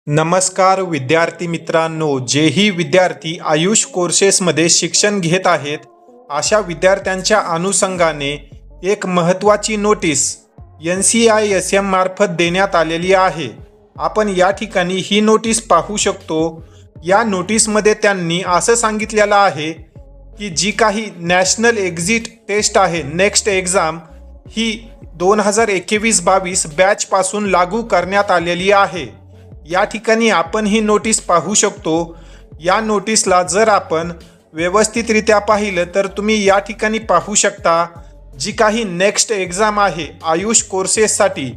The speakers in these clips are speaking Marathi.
नमस्कार विद्यार्थी मित्रांनो, जेही विद्यार्थी आयुष कोर्सेसमध्ये शिक्षण घेत आहेत अशा विद्यार्थ्यांच्या अनुषंगाने एक महत्त्वाची नोटीस NCISM मार्फत देण्यात आलेली आहे। आपण या ठिकाणी ही नोटीस पाहू शकतो। या नोटीसमध्ये त्यांनी असं सांगितलेलं आहे की जी काही नॅशनल एक्झिट टेस्ट आहे, नेक्स्ट एक्झाम ही 2021-22 बॅच पासून लागू करण्यात आलेली आहे। या ठिकाणी आपण ही नोटीस पाहू शकतो। या नोटीसला जर आपण व्यवस्थितरित्या पाहिलं तर तुम्ही या ठिकाणी पाहू शकता, जी काही नेक्स्ट एक्झाम आहे आयुष कोर्सेससाठी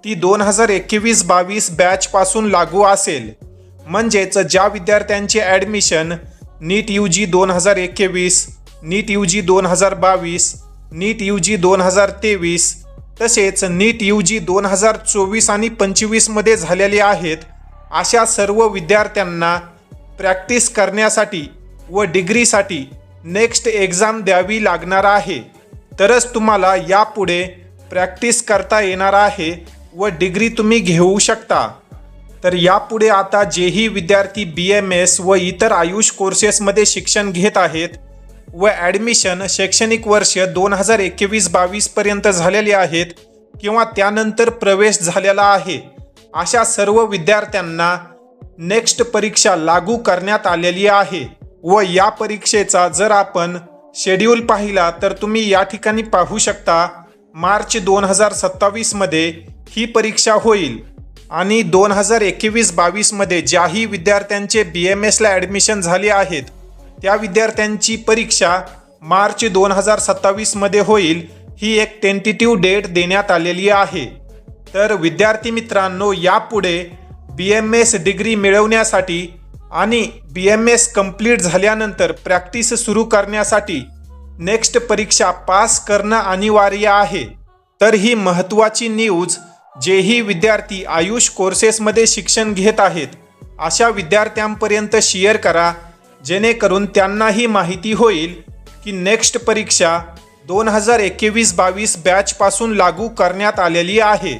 ती 2021-22 बॅच पासून लागू असेल। म्हणजेच ज्या विद्यार्थ्यांचे ॲडमिशन नीट UG 2021, नीट UG 2022, नीट UG 2023 तसेच नीट UG 2024 आणि 25 मध्ये झालेले आहेत, अशा सर्व विद्यार्थ्यांना प्रॅक्टिस करण्यासाठी व डिग्रीसाठी नेक्स्ट एक्झाम द्यावी लागणार आहे। तरच तुम्हाला यापुढे प्रॅक्टिस करता येणार आहे व डिग्री तुम्ही घेऊ शकता। तर यापुढे आता जेही विद्यार्थी BMS व इतर आयुष कोर्सेसमध्ये शिक्षण घेत आहेत व ॲडमिशन शैक्षणिक वर्ष 2021-22 पर्यंत झालेले आहेत किंवा त्यानंतर प्रवेश झालेला आहे, अशा सर्व विद्यार्थ्यांना नेक्स्ट परीक्षा लागू करण्यात आलेली आहे। व या परीक्षेचा जर आपण शेड्यूल पाहिला तर तुम्ही या ठिकाणी पाहू शकता, मार्च 2027 मध्ये ही परीक्षा होईल आणि 2021-22 मध्ये ज्याही विद्यार्थ्यांचे BMSला ॲडमिशन झाले आहेत त्या विद्यार्थ्यांची परीक्षा मार्च 2027 मध्ये होईल। ही एक टेंटेटिव्ह डेट देण्यात आलेली आहे। तर विद्यार्थी मित्रांनो, यापुढे BMS डिग्री मिळवण्यासाठी आणि BMS कंप्लीट झाल्यानंतर प्रॅक्टिस सुरू करण्यासाठी नेक्स्ट परीक्षा पास करणं अनिवार्य आहे। तर ही महत्त्वाची न्यूज जेही विद्यार्थी आयुष कोर्सेसमध्ये शिक्षण घेत आहेत अशा विद्यार्थ्यांपर्यंत शेअर करा, जेणेकरून त्यांनाही माहिती होईल की नेक्स्ट परीक्षा 2021-22 बॅच पासून लागू करण्यात आलेली आहे।